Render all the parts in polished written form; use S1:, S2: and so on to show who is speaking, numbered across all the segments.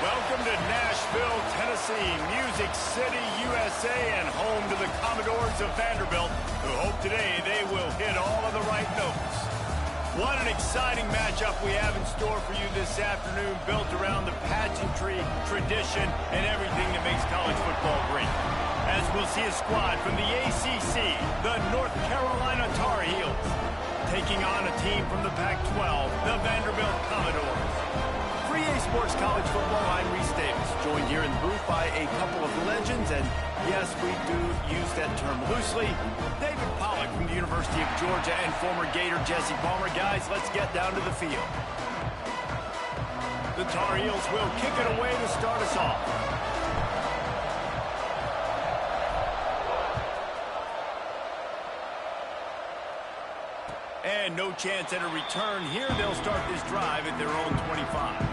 S1: Welcome to Nashville, Tennessee, Music City, USA, and home to the Commodores of Vanderbilt, who hope today they will hit all of the right notes. What an exciting matchup we have in store for you this afternoon, built around the pageantry, tradition, and everything that makes college football great. As we'll see a squad from the ACC, the North Carolina Tar Heels, taking on a team from the Pac-12, the Vanderbilt Commodores. For EA Sports College Football, I'm Reese Davis, joined here in the booth by a couple of legends, and yes, we do use that term loosely. David Pollack from the University of Georgia and former Gator Jesse Palmer. Guys, let's get down to the field. The Tar Heels will kick it away to start us off. And no chance at a return here. They'll start this drive at their own 25.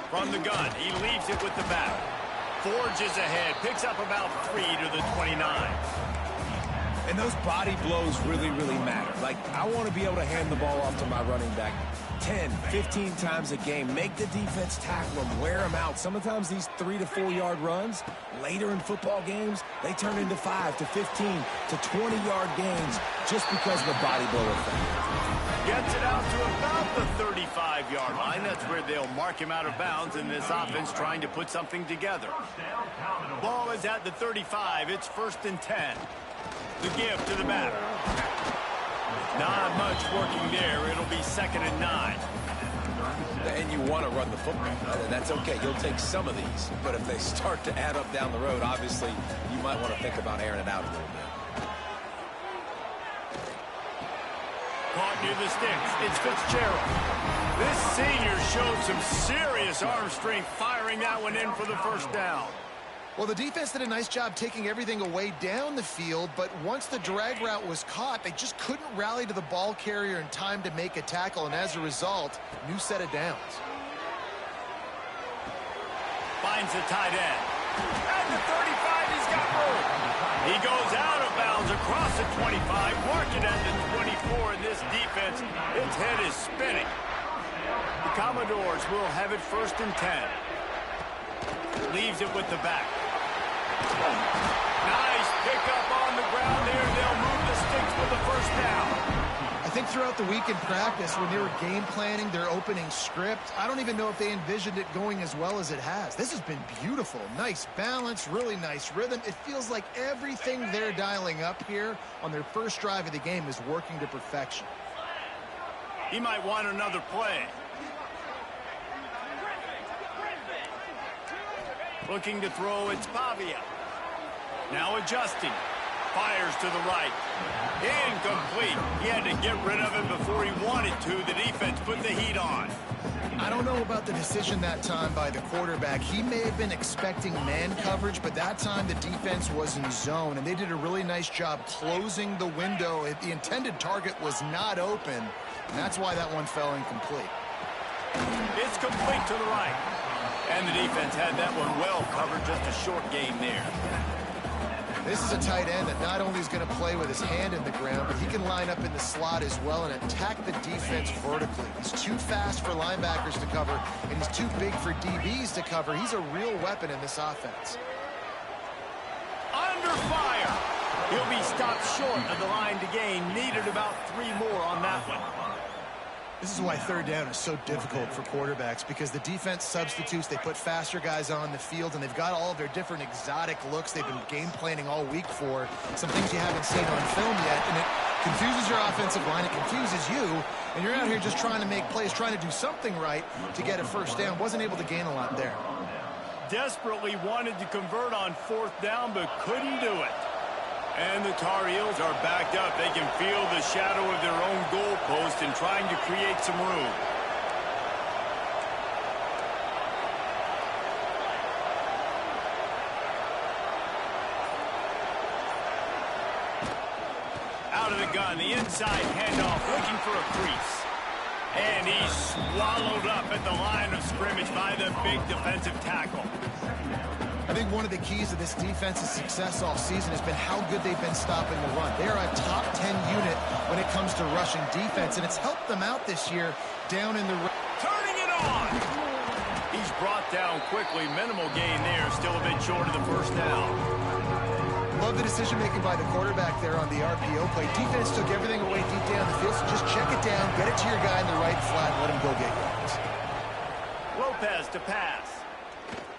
S1: From the gun, he leaves it with the back. Forges ahead, picks up about 3 to the 29.
S2: And those body blows really matter. Like, I want to be able to hand the ball off to my running back 10, 15 times a game. Make the defense tackle them, wear them out. Sometimes these 3 to 4 yard runs, later in football games, they turn into 5 to 15 to 20 yard gains just because of the body blow effect.
S1: Gets it out to about the 35-yard line. That's where they'll mark him out of bounds in this offense trying to put something together. Ball is at the 35. It's 1st and 10. The give to the batter. Not much working there. It'll be 2nd and 9.
S2: And you want to run the football. That's okay. You'll take some of these. But if they start to add up down the road, obviously, you might want to think about airing it out a little bit.
S1: Caught near the sticks. It's Fitzgerald. This senior showed some serious arm strength firing that one in for the 1st down.
S3: Well, the defense did a nice job taking everything away down the field, but once the drag route was caught, they just couldn't rally to the ball carrier in time to make a tackle, and as a result, new set of downs.
S1: Finds the tight end. At the 35, he's got room. He goes out of bounds across the 25, marking at the 24, and this defense, its head is spinning. The Commodores will have it 1st and 10. Leaves it with the back. Nice pickup on the ground there. They'll move the sticks with the 1st down.
S3: I think throughout the week in practice, when they were game planning their opening script, I don't even know if they envisioned it going as well as it has. This has been beautiful. Nice balance, really nice rhythm. It feels like everything they're dialing up here on their first drive of the game is working to perfection.
S1: He might want another play. Looking to throw, it's Pavia. Now adjusting. Fires to the right. Incomplete. He had to get rid of it before he wanted to. The defense put the heat on.
S3: I don't know about the decision that time by the quarterback. He may have been expecting man coverage, but that time the defense was in zone, and they did a really nice job closing the window. The intended target was not open, and that's why that one fell incomplete.
S1: It's complete to the right. And the defense had that one well covered, just a short gain there.
S3: This is a tight end that not only is going to play with his hand in the ground, but he can line up in the slot as well and attack the defense vertically. He's too fast for linebackers to cover, and he's too big for DBs to cover. He's a real weapon in this offense.
S1: Under fire. He'll be stopped short of the line to gain. Needed about 3 more on that one.
S3: This is why 3rd down is so difficult for quarterbacks, because the defense substitutes, they put faster guys on the field, and they've got all of their different exotic looks they've been game planning all week for, some things you haven't seen on film yet, and it confuses your offensive line, it confuses you, and you're out here just trying to make plays, trying to do something right to get a 1st down. Wasn't able to gain a lot there.
S1: Desperately wanted to convert on 4th down, but couldn't do it. And the Tar Heels are backed up. They can feel the shadow of their own goalpost and trying to create some room. Out of the gun, the inside handoff, looking for a crease. And he's swallowed up at the line of scrimmage by the big defensive tackle.
S3: I think one of the keys to this defense's success all season has been how good they've been stopping the run. They are a top 10 unit when it comes to rushing defense, and it's helped them out this year down in the...
S1: Turning it on! He's brought down quickly. Minimal gain there. Still a bit short of the first down.
S3: Love the decision-making by the quarterback there on the RPO play. Defense took everything away deep down the field, so just check it down, get it to your guy in the right flat, and let him go get yards.
S1: Lopez to pass.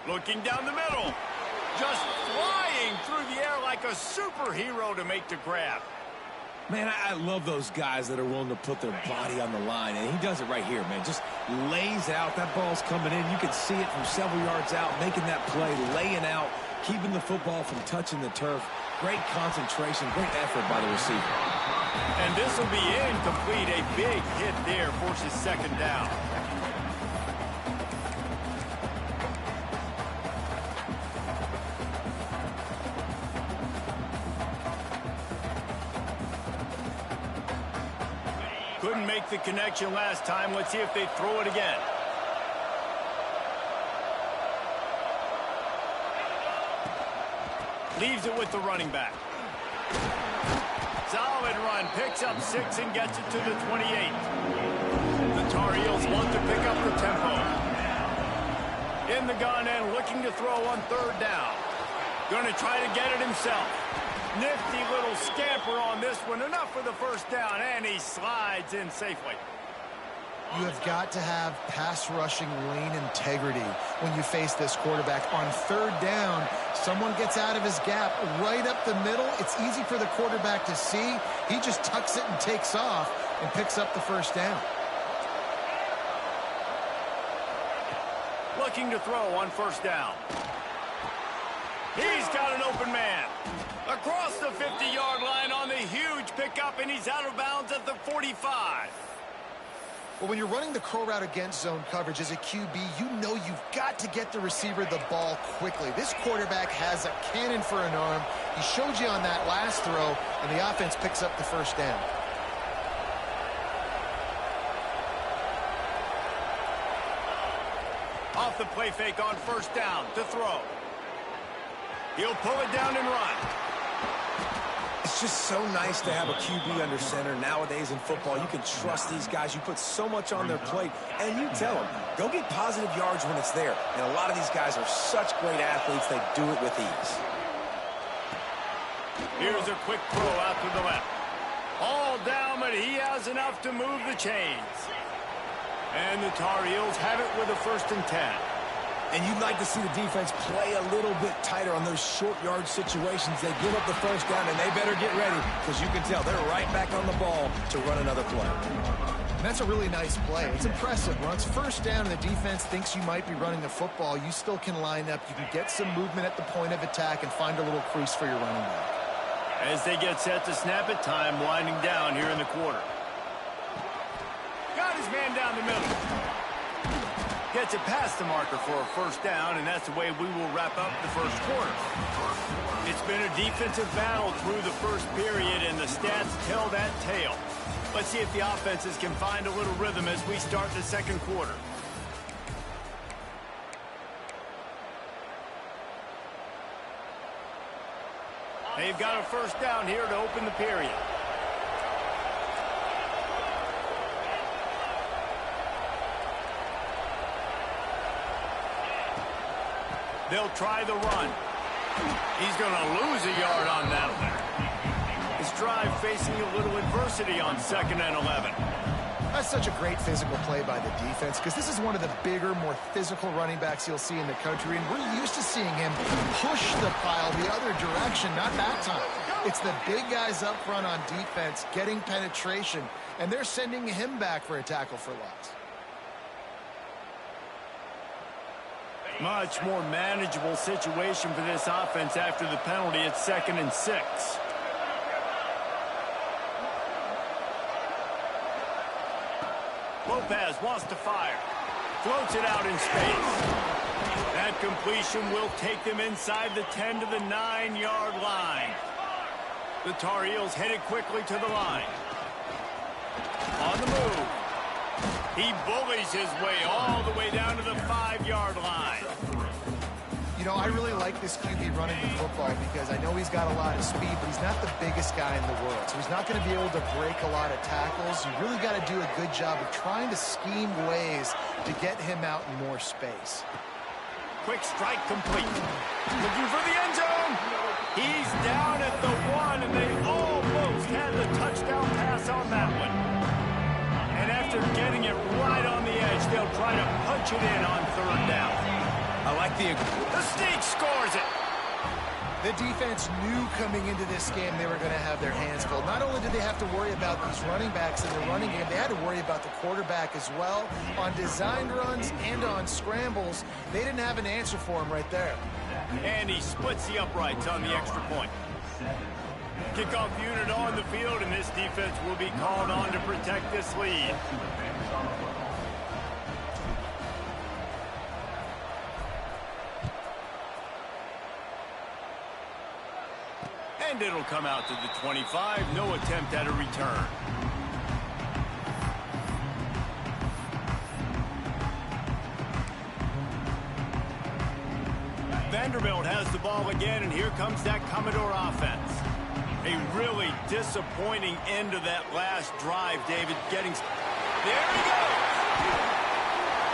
S1: Looking down the middle. Just flying through the air like a superhero to make the grab.
S2: Man, I love those guys that are willing to put their body on the line, and he does it right here, man. Just lays out. That ball's coming in. You can see it from several yards out, making that play, laying out, keeping the football from touching the turf. Great concentration, great effort by the receiver.
S1: And this will be incomplete. A big hit there forces second down. Couldn't make the connection last time. Let's see if they throw it again. Leaves it with the running back. Solid run. Picks up 6 and gets it to the 28. The Tar Heels want to pick up the tempo. In the gun and looking to throw on third down. Going to try to get it himself. Nifty little scamper on this one. Enough for the first down, and he slides in safely.
S3: You have got to have pass rushing lane integrity when you face this quarterback. On third down, someone gets out of his gap right up the middle. It's easy for the quarterback to see. He just tucks it and takes off and picks up the first down.
S1: Looking to throw on first down. He's got an open man. Across the 50-yard line on the huge pickup, and he's out of bounds at the 45.
S3: Well, when you're running the curl route against zone coverage as a QB, you know you've got to get the receiver the ball quickly. This quarterback has a cannon for an arm. He showed you on that last throw, and the offense picks up the first down.
S1: Off the play fake on first down to throw. He'll pull it down and run.
S2: It's just so nice to have a QB under center. Nowadays in football, you can trust these guys. You put so much on their plate, and you tell them, go get positive yards when it's there. And a lot of these guys are such great athletes, they do it with ease.
S1: Here's a quick throw out to the left. All down, but he has enough to move the chains. And the Tar Heels have it with a 1st and 10.
S2: And you'd like to see the defense play a little bit tighter on those short yard situations. They give up the first down, and they better get ready because you can tell they're right back on the ball to run another play.
S3: And that's a really nice play. It's impressive. Once first down and the defense thinks you might be running the football, you still can line up. You can get some movement at the point of attack and find a little crease for your running back.
S1: As they get set to snap it, time winding down here in the quarter. Got his man down the middle. Gets it past the marker for a first down, and that's the way we will wrap up the first quarter. It's been a defensive battle through the first period, and the stats tell that tale. Let's see if the offenses can find a little rhythm as we start the second quarter. They've got a first down here to open the period. They'll try the run. He's going to lose a yard on that one. His drive facing a little adversity on 2nd and 11.
S3: That's such a great physical play by the defense because this is one of the bigger, more physical running backs you'll see in the country, and we're used to seeing him push the pile the other direction. Not that time. It's the big guys up front on defense getting penetration, and they're sending him back for a tackle for loss.
S1: Much more manageable situation for this offense after the penalty. It's 2nd and 6. Lopez wants to fire. Floats it out in space. That completion will take them inside the 10 to the 9-yard line. The Tar Heels headed quickly to the line. On the move. He bullies his way all the way down to the 5-yard line.
S3: You know, I really like this QB running the football because I know he's got a lot of speed, but he's not the biggest guy in the world. So he's not going to be able to break a lot of tackles. You really got to do a good job of trying to scheme ways to get him out in more space.
S1: Quick strike complete. Looking for the end zone. He's down at the 1, and they almost had the touchdown pass on that one. And after getting it right on the edge, they'll try to punch it in on 3rd down.
S2: I like the
S1: sneak scores it.
S3: The defense knew coming into this game they were going to have their hands full. Not only did they have to worry about these running backs in the running game, they had to worry about the quarterback as well. On designed runs and on scrambles, they didn't have an answer for him right there.
S1: And he splits the uprights on the extra point. Kickoff unit on the field, and this defense will be called on to protect this lead. And it'll come out to the 25. No attempt at a return. Vanderbilt has the ball again, and here comes that Commodore offense. A really disappointing end of that last drive, David. There he goes!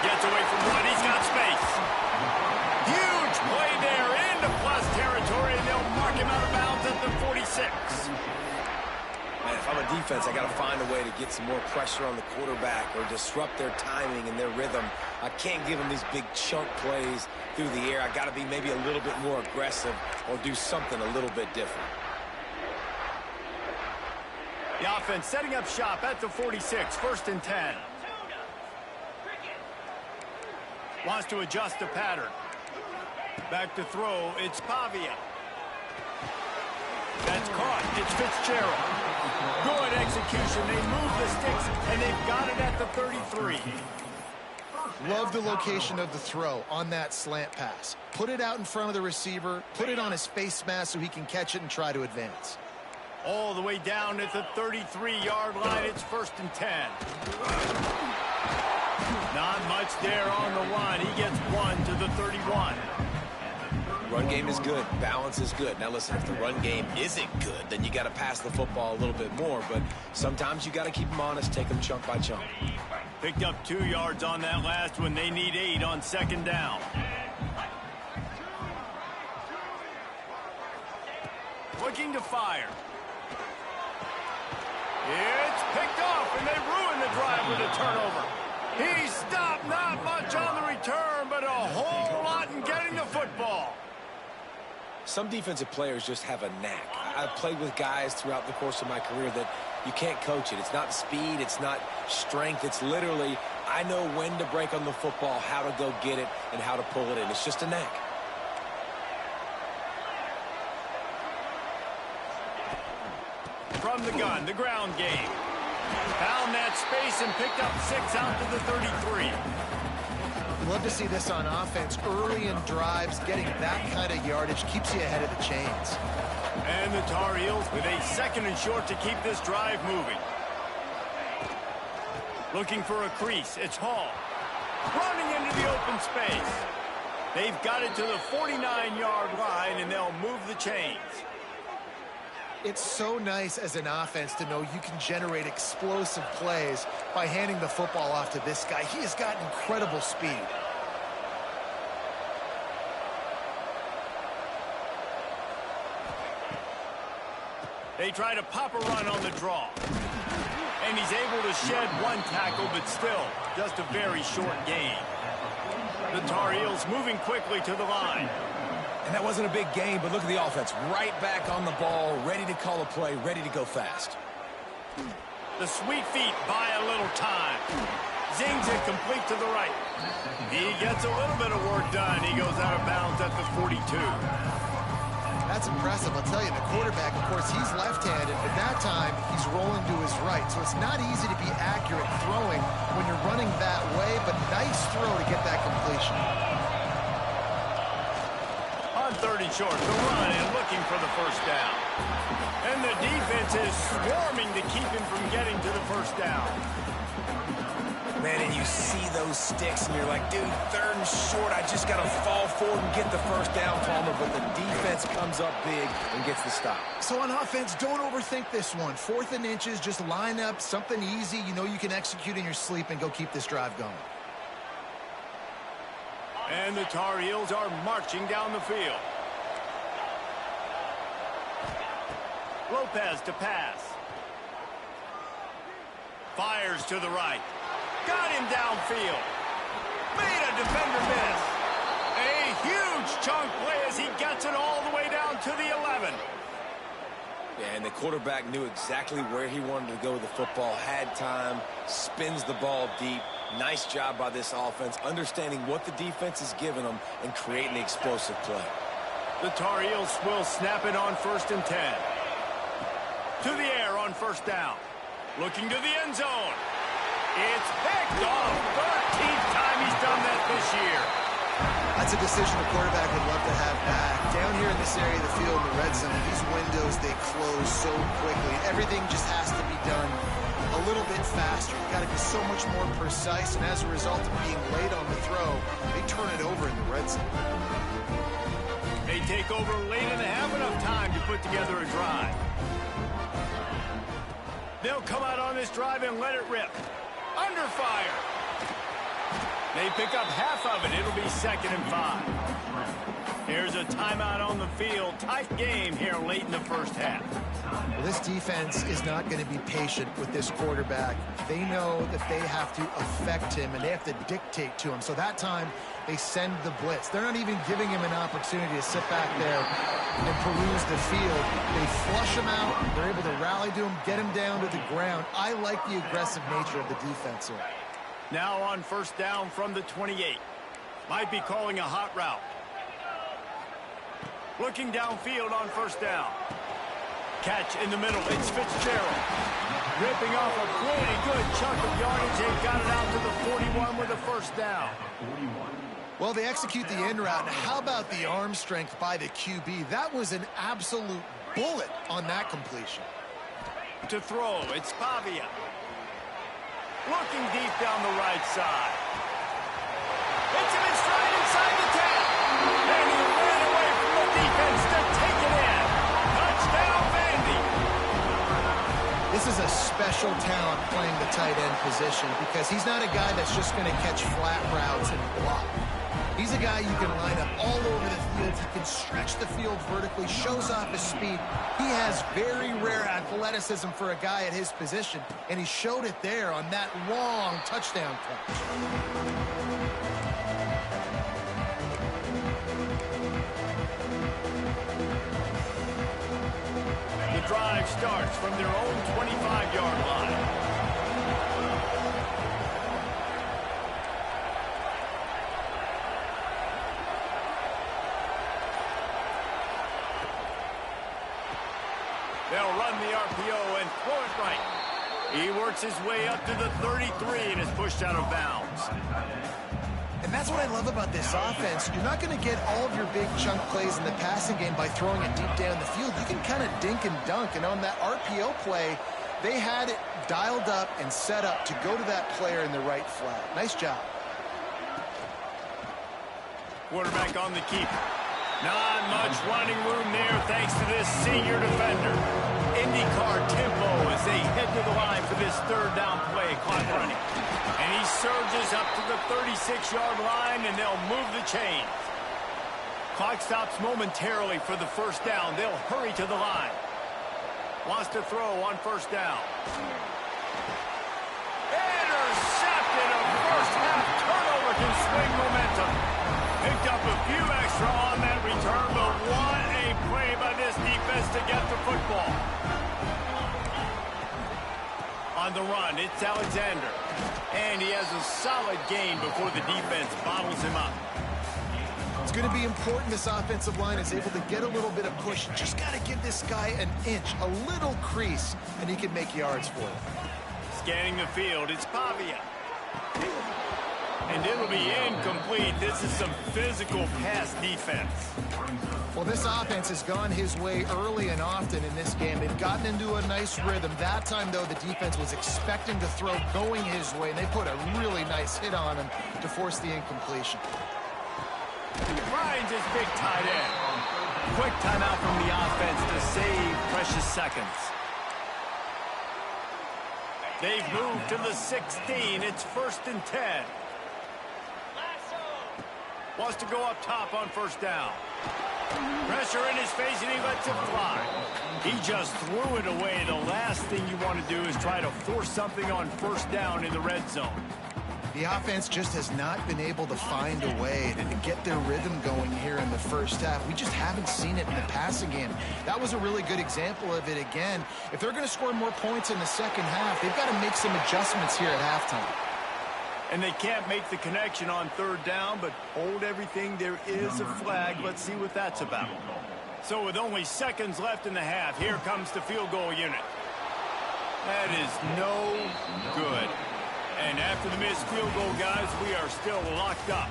S1: Gets away from one. He's got space. Huge play there into plus territory, and they'll mark him out of bounds at the 46.
S2: Man, if I'm a defense, I got to find a way to get some more pressure on the quarterback or disrupt their timing and their rhythm. I can't give them these big chunk plays through the air. I got to be maybe a little bit more aggressive or do something a little bit different.
S1: The offense setting up shop at the 46, 1st and 10. Wants to adjust the pattern. Back to throw, it's Pavia. That's caught, it's Fitzgerald. Good execution, they move the sticks, and they've got it at the 33.
S3: Love the location of the throw on that slant pass. Put it out in front of the receiver, put it on his face mask so he can catch it and try to advance.
S1: All the way down at the 33-yard line, it's 1st and 10. Not much there on the line. He gets 1 to the 31.
S2: Run game is good. Balance is good. Now, listen, if the run game isn't good, then you got to pass the football a little bit more. But sometimes you got to keep them honest, take them chunk by chunk.
S1: Picked up 2 yards on that last one. They need 8 on 2nd down. Looking to fire. It's picked off, and they ruin the drive with a turnover. He stopped, not much on the return, but a whole lot in getting the football.
S2: Some defensive players just have a knack. I've played with guys throughout the course of my career that you can't coach it. It's not speed, it's not strength. It's literally, I know when to break on the football, how to go get it, and how to pull it in. It's just a knack.
S1: From the gun, the ground game. Found that space and picked up 6 out to the 33.
S3: Love to see this on offense. Early in drives, getting that kind of yardage keeps you ahead of the chains.
S1: And the Tar Heels with a 2nd and short to keep this drive moving. Looking for a crease, it's Hall. Running into the open space. They've got it to the 49-yard line, and they'll move the chains.
S3: It's so nice as an offense to know you can generate explosive plays by handing the football off to this guy. He has got incredible speed.
S1: They try to pop a run on the draw. And he's able to shed 1 tackle, but still just a very short gain. The Tar Heels moving quickly to the line.
S2: And that wasn't a big game, but look at the offense. Right back on the ball, ready to call a play, ready to go fast.
S1: The sweet feet buy a little time. Zings it complete to the right. He gets a little bit of work done. He goes out of bounds at the 42.
S3: That's impressive. I'll tell you, the quarterback, of course, he's left-handed, but that time he's rolling to his right. So it's not easy to be accurate throwing when you're running that way, but nice throw to get that completion.
S1: On 3rd and short, the run and looking for the 1st down. And the defense is swarming to keep him from getting to the 1st down.
S2: Man, and you see those sticks, and you're like, dude, 3rd and short, I just got to fall forward and get the first down, Palmer, but the defense comes up big and gets the stop.
S3: So on offense, don't overthink this one. 4th and inches, just line up something easy you know you can execute in your sleep and go keep this drive going.
S1: And the Tar Heels are marching down the field. Lopez to pass. Fires to the right. Got him downfield. Made a defender miss. A huge chunk play as he gets it all the way down to the 11.
S2: Yeah, and the quarterback knew exactly where he wanted to go with the football, had time, spins the ball deep. Nice job by this offense, understanding what the defense is giving them and creating the explosive play.
S1: The Tar Heels will snap it on 1st and 10. To the air on 1st down. Looking to the end zone. It's picked off. 13th time he's done that this year.
S3: That's a decision the quarterback would love to have back. Down here in this area of the field in the red zone, these windows, they close so quickly. Everything just has to be done a little bit faster. You've got to be so much more precise, and as a result of being late on the throw, they turn it over in the red zone.
S1: They take over late and have enough time to put together a drive. They'll come out on this drive and let it rip. Under fire. They pick up half of it. It'll be 2nd and 5. Here's a timeout on the field. Tight game here late in the first half.
S3: Well, this defense is not going to be patient with this quarterback. They know that they have to affect him, and they have to dictate to him. So that time, they send the blitz. They're not even giving him an opportunity to sit back there and peruse the field. They flush him out. They're able to rally to him, get him down to the ground. I like the aggressive nature of the defense here.
S1: Now on 1st down from the 28. Might be calling a hot route. Looking downfield on 1st down. Catch in the middle. It's Fitzgerald. Ripping off a pretty good chunk of yardage. They've got it out to the 41 with a 1st down.
S3: Well, they execute the end route. Now, how about the arm strength by the QB? That was an absolute bullet on that completion.
S1: To throw, it's Pavia. Looking deep down the right side. Hits him in stride inside the 10. And he ran away from the defense to take it in. Touchdown, Vandy.
S3: This is a special talent playing the tight end position because he's not a guy that's just going to catch flat routes and block. He's a guy you can line up all over the field. He can stretch the field vertically, shows off his speed. He has very rare athleticism for a guy at his position, and he showed it there on that long touchdown catch.
S1: The drive starts from their own 25-yard line. They'll run the RPO and throw it right. He works his way up to the 33 and is pushed out of bounds.
S3: And that's what I love about this offense. You're not going to get all of your big chunk plays in the passing game by throwing it deep down the field. You can kind of dink and dunk. And on that RPO play, they had it dialed up and set up to go to that player in the right flat. Nice job.
S1: Quarterback on the keeper. Not much running room there thanks to this senior defender. IndyCar tempo as they head to the line for this 3rd down play, clock running. And he surges up to the 36-yard line, and they'll move the chains. Clock stops momentarily for the 1st down. They'll hurry to the line. Wants to throw on 1st down. Intercepted. A first half turnover can swing momentum. Picked up a few extra on that return, but what a play by this defense to get the football. On the run, it's Alexander. And he has a solid gain before the defense bottles him up.
S3: It's going to be important this offensive line is able to get a little bit of push. Just got to give this guy an inch, a little crease, and he can make yards for it.
S1: Scanning the field, it's Pavia. And it'll be incomplete. This is some physical pass defense.
S3: Well, this offense has gone his way early and often in this game. They've gotten into a nice rhythm. That time, though, the defense was expecting to throw going his way, and they put a really nice hit on him to force the incompletion.
S1: Finds his big tight end. Quick timeout from the offense to save precious seconds. They've moved to the 16. It's 1st and 10. Wants to go up top on 1st down. Pressure in his face, and he lets it fly. He just threw it away. The last thing you want to do is try to force something on 1st down in the red zone.
S3: The offense just has not been able to find a way to get their rhythm going here in the first half. We just haven't seen it in the passing game. That was a really good example of it again. If they're going to score more points in the second half, they've got to make some adjustments here at halftime.
S1: And they can't make the connection on 3rd down, but hold everything. There is a flag. Let's see what that's about. So with only seconds left in the half, here comes the field goal unit. That is no good. And after the missed field goal, guys, we are still locked up.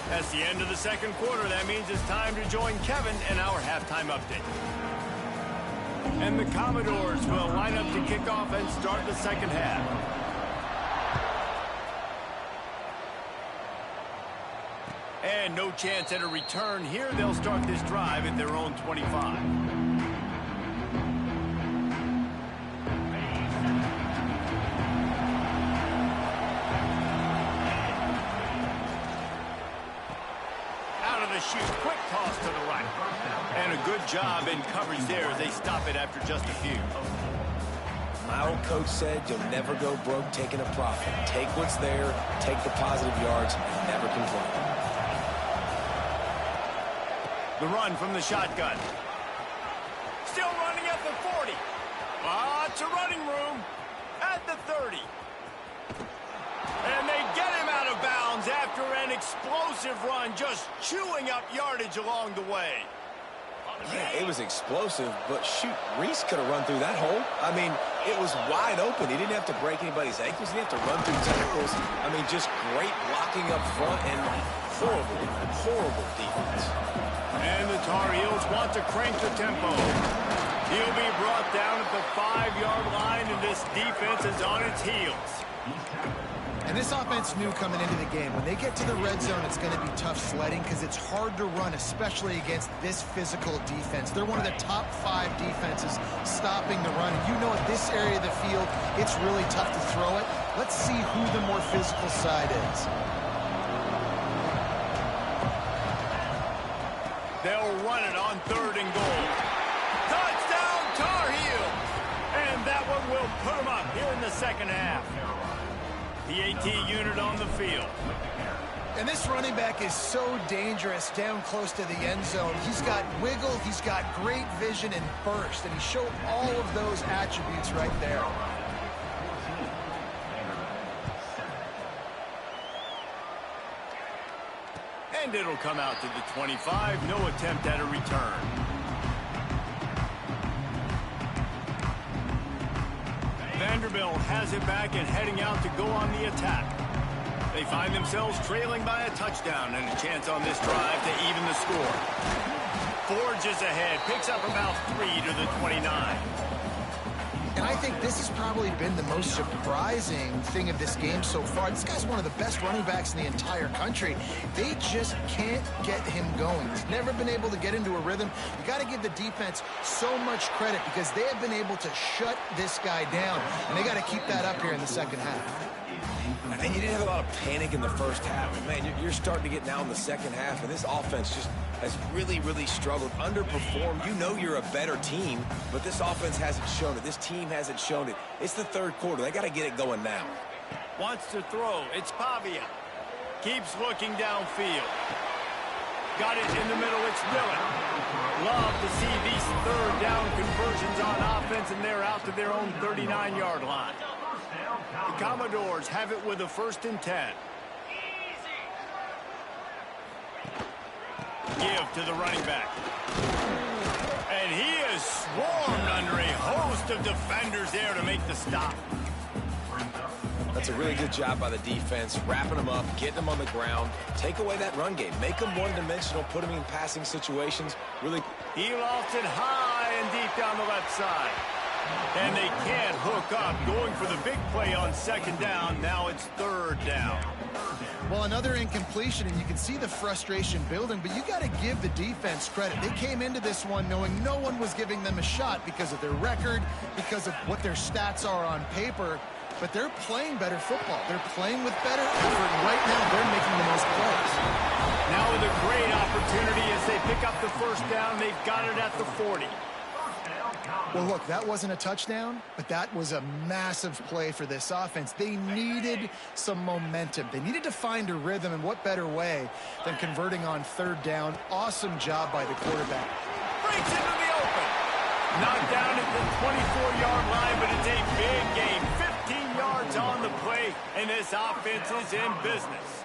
S1: That's the end of the second quarter. That means it's time to join Kevin in our halftime update. And the Commodores will line up to kick off and start the second half. And no chance at a return here. They'll start this drive at their own 25. Out of the chute, quick toss to the right. And a good job in coverage there as they stop it after just a few.
S2: My old coach said you'll never go broke taking a profit. Take what's there, take the positive yards, and never complain.
S1: The run from the shotgun. Still running at the 40. Lots of running room at the 30. And they get him out of bounds after an explosive run, just chewing up yardage along the way.
S2: Yeah, it was explosive, but shoot, Reese could have run through that hole. I mean, it was wide open. He didn't have to break anybody's ankles. He didn't have to run through tackles. I mean, just great blocking up front and horrible defense.
S1: And the Tar Heels want to crank the tempo. He'll be brought down at the 5-yard line, and this defense is on its heels.
S3: And this offense knew coming into the game, when they get to the red zone, it's going to be tough sledding because it's hard to run, especially against this physical defense. They're one of the top 5 defenses stopping the run. And you know, at this area of the field, it's really tough to throw it. Let's see who the more physical side is.
S1: They'll run it on 3rd and goal. Touchdown, Tar Heel! And that one will put them up here in the second half. PAT unit on the field.
S3: And this running back is so dangerous down close to the end zone. He's got wiggle, he's got great vision and burst, and he showed all of those attributes right there.
S1: And it'll come out to the 25. No attempt at a return. Vanderbilt has it back and heading out to go on the attack. They find themselves trailing by a touchdown and a chance on this drive to even the score. Forges ahead, picks up about 3 to the 29.
S3: And I think this has probably been the most surprising thing of this game so far. This guy's one of the best running backs in the entire country. They just can't get him going. He's never been able to get into a rhythm. You got to give the defense so much credit because they have been able to shut this guy down. And they got to keep that up here in the second half.
S2: And you didn't have a lot of panic in the first half. But man, you're starting to get now in the second half, and this offense just has really struggled, underperformed. You know you're a better team, but this offense hasn't shown it. This team hasn't shown it. It's the third quarter. They got to get it going now.
S1: Wants to throw. It's Pavia. Keeps looking downfield. Got it in the middle. It's Dillon. Love to see these 3rd down conversions on offense, and they're out to their own 39-yard line. The Commodores have it with a 1st and 10. Give to the running back. And he is swarmed under a host of defenders there to make the stop.
S2: That's a really good job by the defense, wrapping them up, getting them on the ground. Take away that run game. Make them one-dimensional, put them in passing situations. Really.
S1: He lost it high and deep down the left side. And they can't hook up. Going for the big play on second down. Now it's third down.
S3: Well, another incompletion, and you can see the frustration building, but you got to give the defense credit. They came into this one knowing no one was giving them a shot because of their record, because of what their stats are on paper, but they're playing better football. They're playing with better effort. Right now, they're making the most plays.
S1: Now with a great opportunity as they pick up the first down. They've got it at the 40.
S3: Well, look, that wasn't a touchdown, but that was a massive play for this offense. They needed some momentum. They needed to find a rhythm, and what better way than converting on third down. Awesome job by the quarterback.
S1: Breaks into the open. Knocked down at the 24-yard line, but it's a big game. 15 yards on the play, and this offense is in business.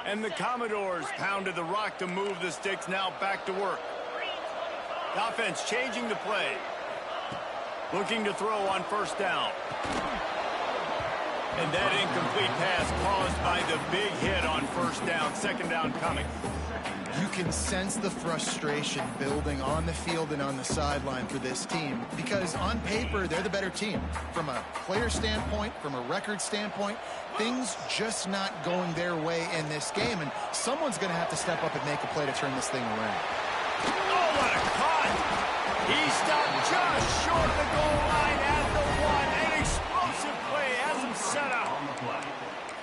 S1: And the Commodores pounded the rock to move the sticks. Now back to work. The offense changing the play. Looking to throw on first down. And that incomplete pass caused by the big hit on first down. Second down coming.
S3: You can sense the frustration building on the field and on the sideline for this team because on paper, they're the better team. From a player standpoint, from a record standpoint, things just not going their way in this game, and someone's going to have to step up and make a play to turn this thing around.
S1: Oh, what a cut! He stopped just short of the goal line at the one. An explosive play has him set up.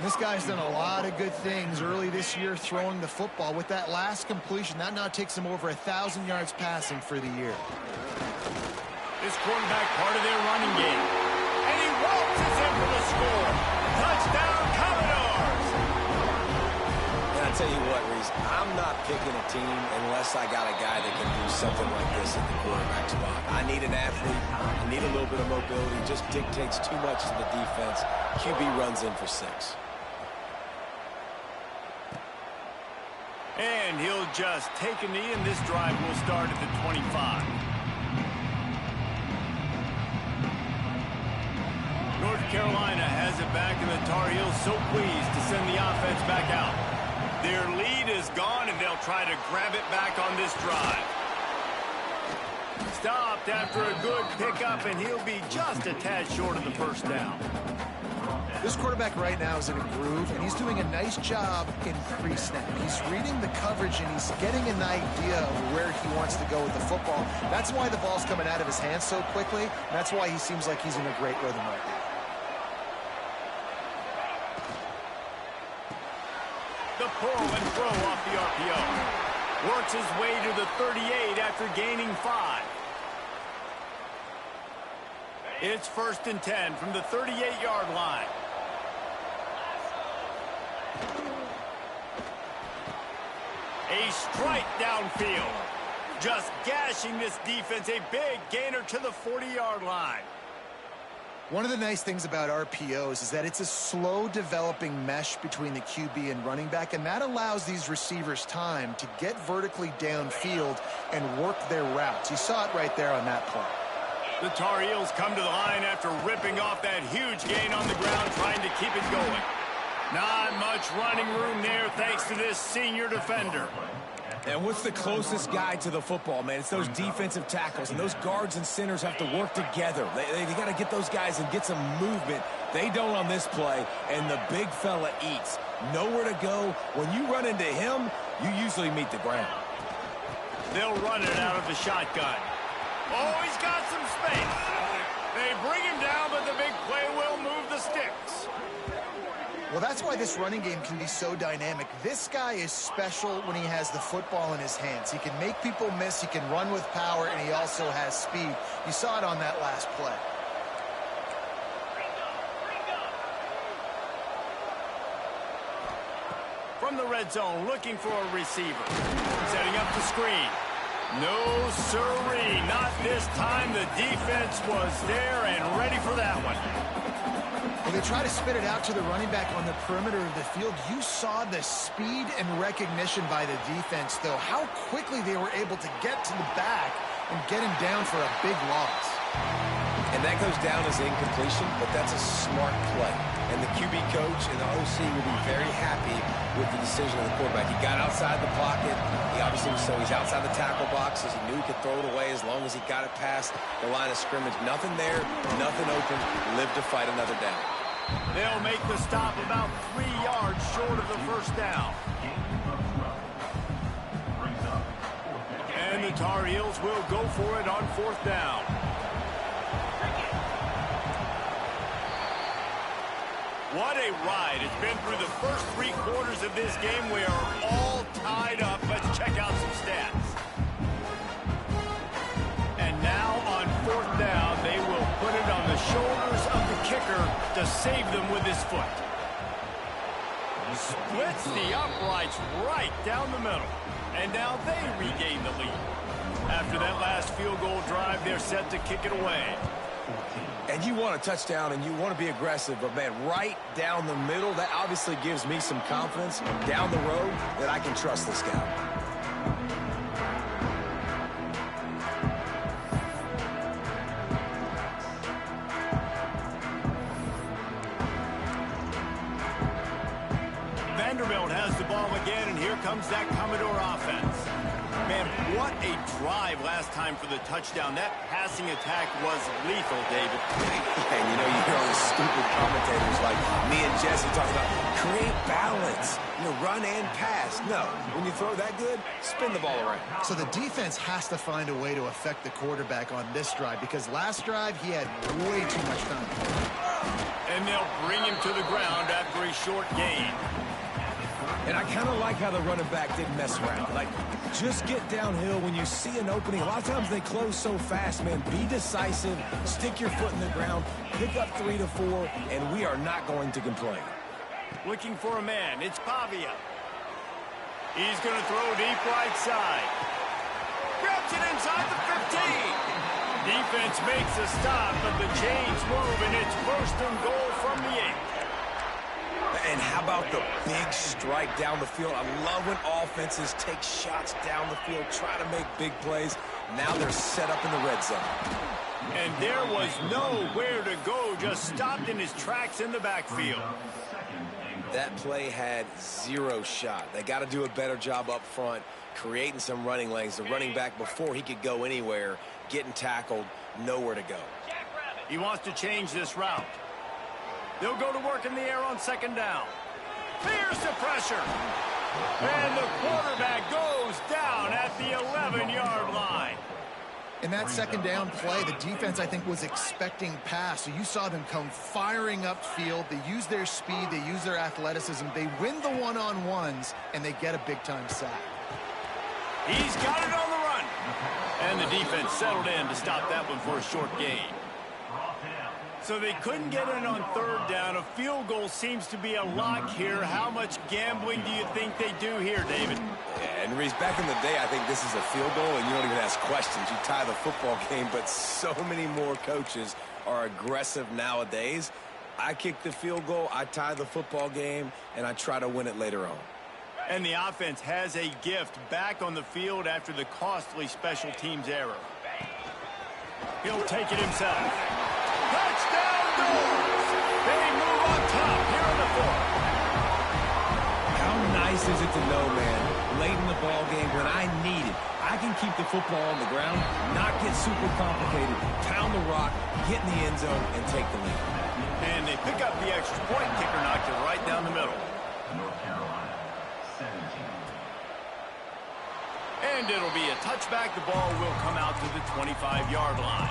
S3: This guy's done a lot of good things early this year throwing the football. With that last completion, that now takes him over 1,000 yards passing for the year.
S1: This quarterback part of their running game. And he waltzes in for the score. Touchdown, Commodores!
S2: And I tell you what, Reese, I'm not picking a team unless I got a guy that can do something like this in the quarterback spot. I need an athlete. I need a little bit of mobility. Just dictates too much to the defense. QB runs in for 6.
S1: And he'll just take a knee, and this drive will start at the 25. North Carolina has it back, and the Tar Heels so pleased to send the offense back out. Their lead is gone, and they'll try to grab it back on this drive. Stopped after a good pickup, and he'll be just a tad short of the first down.
S3: This quarterback right now is in a groove, and he's doing a nice job in pre-snap. He's reading the coverage, and he's getting an idea of where he wants to go with the football. That's why the ball's coming out of his hands so quickly, and that's why he seems like he's in a great rhythm right now.
S1: The pull and throw off the RPO. Works his way to the 38 after gaining 5. It's 1st and 10 from the 38-yard line. A strike downfield. Just gashing this defense. A big gainer to the 40-yard line.
S3: One of the nice things about RPOs is that it's a slow developing mesh between the QB and running back, and that allows these receivers time to get vertically downfield and work their routes. You saw it right there on that play.
S1: The Tar Heels come to the line after ripping off that huge gain on the ground, trying to keep it going. Not much running room there thanks to this senior defender.
S2: And what's the closest guy to the football, man? It's those defensive tackles, and those guards and centers have to work together. They got to get those guys and get some movement. They don't on this play, and the big fella eats. Nowhere to go. When you run into him, you usually meet the ground.
S1: They'll run it out of the shotgun. Oh, he's got some space. They bring him down, but the big play will move the sticks.
S3: Well, that's why this running game can be so dynamic. This guy is special when he has the football in his hands. He can make people miss, he can run with power, and he also has speed. You saw it on that last play.
S1: From the red zone, looking for a receiver. Setting up the screen. No sirree, not this time. The defense was there and ready for that one.
S3: When they try to spit it out to the running back on the perimeter of the field, you saw the speed and recognition by the defense, though. How quickly they were able to get to the back and get him down for a big loss.
S2: And And that goes down as incompletion, but that's a smart play. And the QB coach and the OC will be very happy with the decision of the quarterback. He got outside the pocket. He obviously was so he's outside the tackle boxes. He knew he could throw it away as long as he got it past the line of scrimmage. Nothing there, nothing open. Live to fight another down.
S1: They'll make the stop about 3 yards short of the first down. And the Tar Heels will go for it on 4th down. What a ride. It's been through the first 3 quarters of this game. We are all tied up. Let's check out some stats. And now on 4th down, they will put it on the shoulders of the kicker to save them with his foot. Splits the uprights right down the middle. And now they regain the lead. After that last field goal drive, they're set to kick it away.
S2: And you want a touchdown and you want to be aggressive, but man, right down the middle, that obviously gives me some confidence down the road that I can trust this guy.
S1: Vanderbilt has the ball again, and here comes that Commodore offense. Man, what a drive last time for the touchdown. That passing attack was lethal, David.
S2: And you know, you hear all these stupid commentators like me and Jesse talking about create balance, run and pass. No, when you throw that good, spin the ball around.
S3: So the defense has to find a way to affect the quarterback on this drive, because last drive he had way too much time.
S1: And they'll bring him to the ground after a short gain.
S2: And I kind of like how the running back didn't mess around. Like, just get downhill when you see an opening. A lot of times they close so fast, man. Be decisive, stick your foot in the ground, pick up 3 to 4, and we are not going to complain.
S1: Looking for a man. It's Pavia. He's going to throw deep right side. Grabs it inside the 15. Defense makes a stop, but the chains move, and it's 1st and goal from the 8.
S2: And how about the big strike down the field? I love when offenses take shots down the field, try to make big plays. Now they're set up in the red zone.
S1: And there was nowhere to go, just stopped in his tracks in the backfield.
S2: That play had 0 shot. They got to do a better job up front, creating some running lanes. The running back, before he could go anywhere, getting tackled, nowhere to go.
S1: He wants to change this route. They'll go to work in the air on 2nd down. Fears the pressure. And the quarterback goes down at the 11-yard line.
S3: In that 2nd down play, the defense, I think, was expecting pass. So you saw them come firing upfield. They use their speed. They use their athleticism. They win the one-on-ones, and they get a big-time sack.
S1: He's got it on the run. And the defense settled in to stop that one for a short gain. So they couldn't get in on 3rd down. A field goal seems to be a lock here. How much gambling do you think they do here, David?
S2: Yeah, and Reese, back in the day, I think this is a field goal, and you don't even ask questions. You tie the football game, but so many more coaches are aggressive nowadays. I kick the field goal, I tie the football game, and I try to win it later on.
S1: And the offense has a gift back on the field after the costly special teams error. He'll take it himself. Touchdown Doors! They move on top here in the 4th.
S2: How nice is it to know, man, late in the ball game when I need it, I can keep the football on the ground, not get super complicated, pound the rock, get in the end zone, and take the lead.
S1: And they pick up the extra point. Kicker knocked it right down the middle. And it'll be a touchback. The ball will come out to the 25-yard line.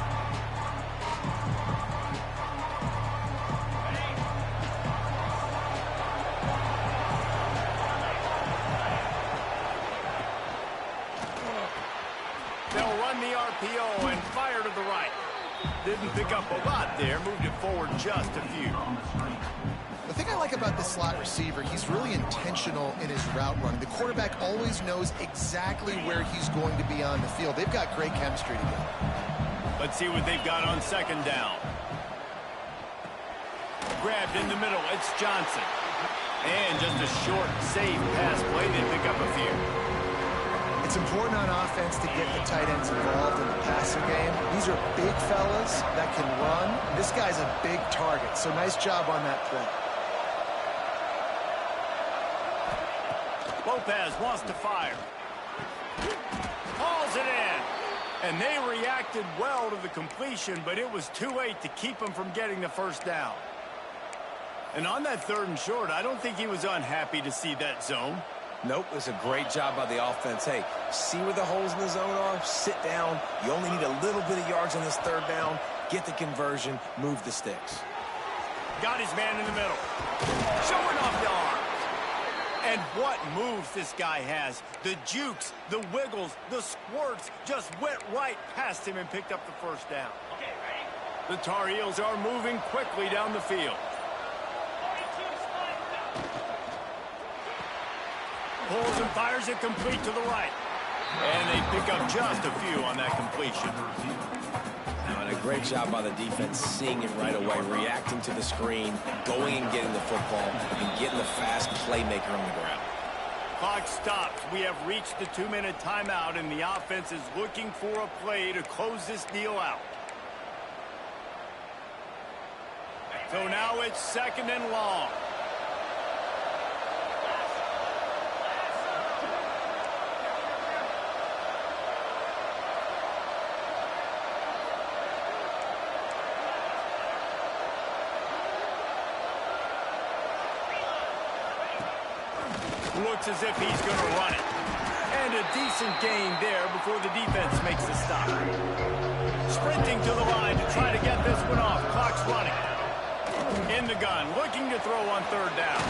S1: They'll run the RPO and fire to the right. Didn't pick up a lot there. Moved it forward just a few.
S3: The thing I like about this slot receiver, he's really intentional in his route running. The quarterback always knows exactly where he's going to be on the field. They've got great chemistry together.
S1: Let's see what they've got on 2nd down. Grabbed in the middle. It's Johnson. And just a short, safe pass play. They pick up a few.
S3: It's important on offense to get the tight ends involved in the passing game. These are big fellas that can run. This guy's a big target, so nice job on that play.
S1: Lopez wants to fire. Hauls it in. And they reacted well to the completion, but it was too late to keep him from getting the first down. And on that 3rd and short, I don't think he was unhappy to see that zone.
S2: Nope, it was a great job by the offense. Hey, see where the holes in the zone are? Sit down. You only need a little bit of yards on this 3rd down. Get the conversion. Move the sticks.
S1: Got his man in the middle. Showing off the arms. And what moves this guy has. The jukes, the wiggles, the squirts just went right past him and picked up the first down. Okay, ready? The Tar Heels are moving quickly down the field. Pulls and fires it complete to the right. And they pick up just a few on that completion.
S2: And a great job by the defense seeing it right away, reacting to the screen, going and getting the football, and getting the fast playmaker on the ground.
S1: Clock stops. We have reached the 2-minute timeout, and the offense is looking for a play to close this deal out. So now it's 2nd and long. Looks as if he's going to run it. And a decent gain there before the defense makes the stop. Sprinting to the line to try to get this one off. Clock's running. In the gun, looking to throw on 3rd down.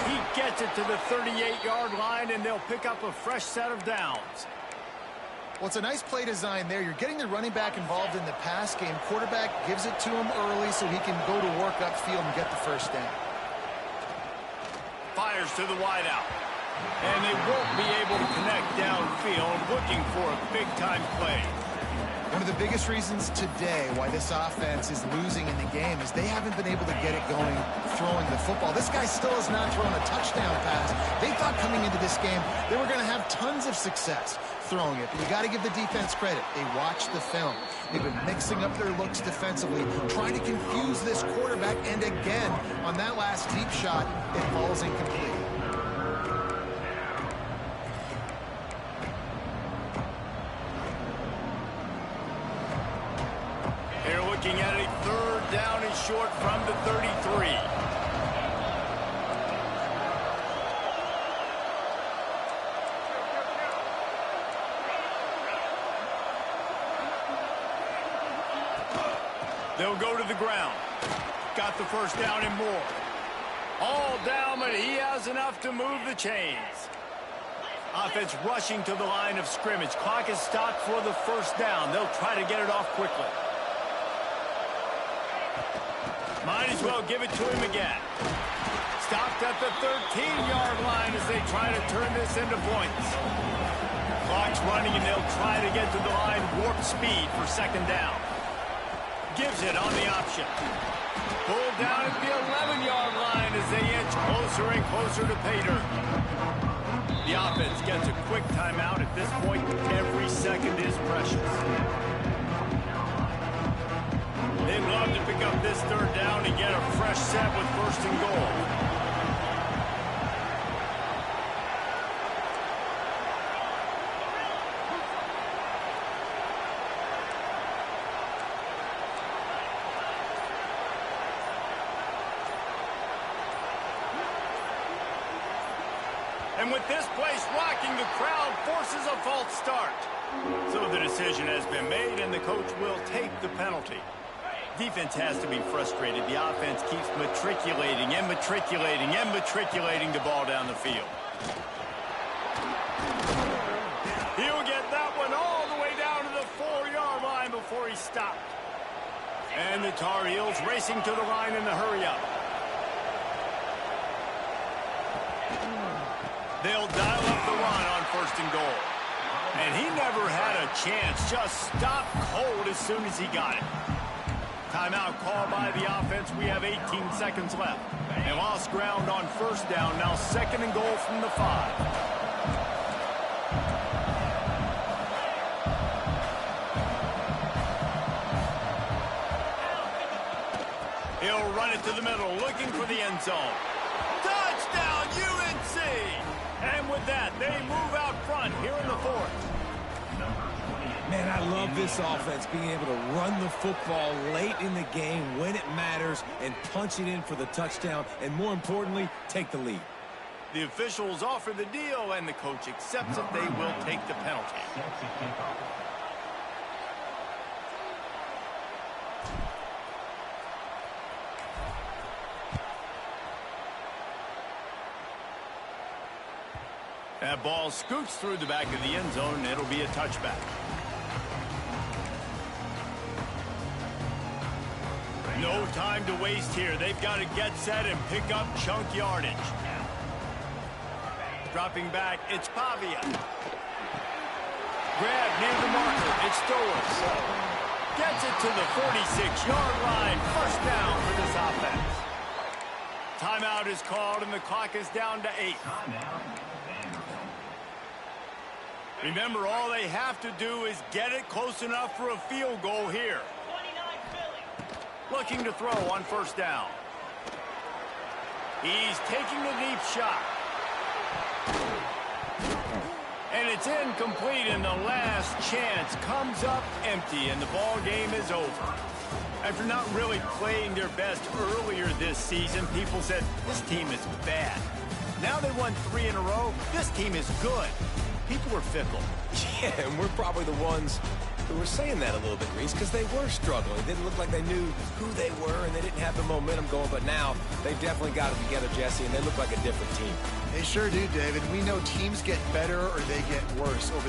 S1: He gets it to the 38-yard line, and they'll pick up a fresh set of downs.
S3: Well, it's a nice play design there. You're getting the running back involved in the pass game. Quarterback gives it to him early so he can go to work upfield and get the first down.
S1: Fires to the wideout. And they won't be able to connect downfield, looking for a big-time play.
S3: One of the biggest reasons today why this offense is losing in the game is they haven't been able to get it going throwing the football. This guy still has not thrown a touchdown pass. They thought coming into this game they were going to have tons of success throwing it. But you got to give the defense credit. They watched the film. They've been mixing up their looks defensively, trying to confuse this quarterback. And again, on that last deep shot, it falls incomplete.
S1: They're looking at a 3rd down and short from the 33. They'll go to the ground. Got the first down and more. All down, but he has enough to move the chains. Offense rushing to the line of scrimmage. Clock is stopped for the first down. They'll try to get it off quickly. Might as well give it to him again. Stopped at the 13-yard line as they try to turn this into points. Clock's running, and they'll try to get to the line warp speed for 2nd down. Gives it on the option. Pulled down at the 11-yard line as they inch closer and closer to pay dirt. The offense gets a quick timeout at this point. Every second is precious. They'd love to pick up this 3rd down and get a fresh set with 1st and goal. And with this place rocking, the crowd forces a false start. So the decision has been made, and the coach will take the penalty. Defense has to be frustrated. The offense keeps matriculating and matriculating and matriculating the ball down the field. He'll get that one all the way down to the 4-yard line before he stopped. And the Tar Heels racing to the line in the hurry-up. They'll dial up the run on 1st and goal. And he never had a chance. Just stopped cold as soon as he got it. Timeout called by the offense. We have 18 seconds left. They lost ground on 1st down. Now 2nd and goal from the 5. He'll run it to the middle, looking for the end zone. Touchdown, UNC! And with that, they move out front here in the fourth.
S2: Man, I love this offense, being able to run the football late in the game when it matters and punch it in for the touchdown, and more importantly, take the lead.
S1: The officials offer the deal, and the coach accepts it. They will take the penalty. That ball scoots through the back of the end zone, and it'll be a touchback. No time to waste here. They've got to get set and pick up chunk yardage. Dropping back, it's Pavia. Grab near the marker, it's Doris. Gets it to the 46-yard line. First down for this offense. Timeout is called, and the clock is down to 8. Remember, all they have to do is get it close enough for a field goal here. Looking to throw on first down. He's taking a deep shot. And it's incomplete, and the last chance comes up empty, and the ball game is over. After not really playing their best earlier this season, people said, this team is bad. Now they won 3 in a row. This team is good. People were fickle.
S2: Yeah, and we're probably the ones who were saying that a little bit, Reese, because they were struggling. It didn't look like they knew who they were, and they didn't have the momentum going. But now they've definitely got it together, Jesse, and they look like a different team.
S3: They sure do, David. We know teams get better or they get worse over the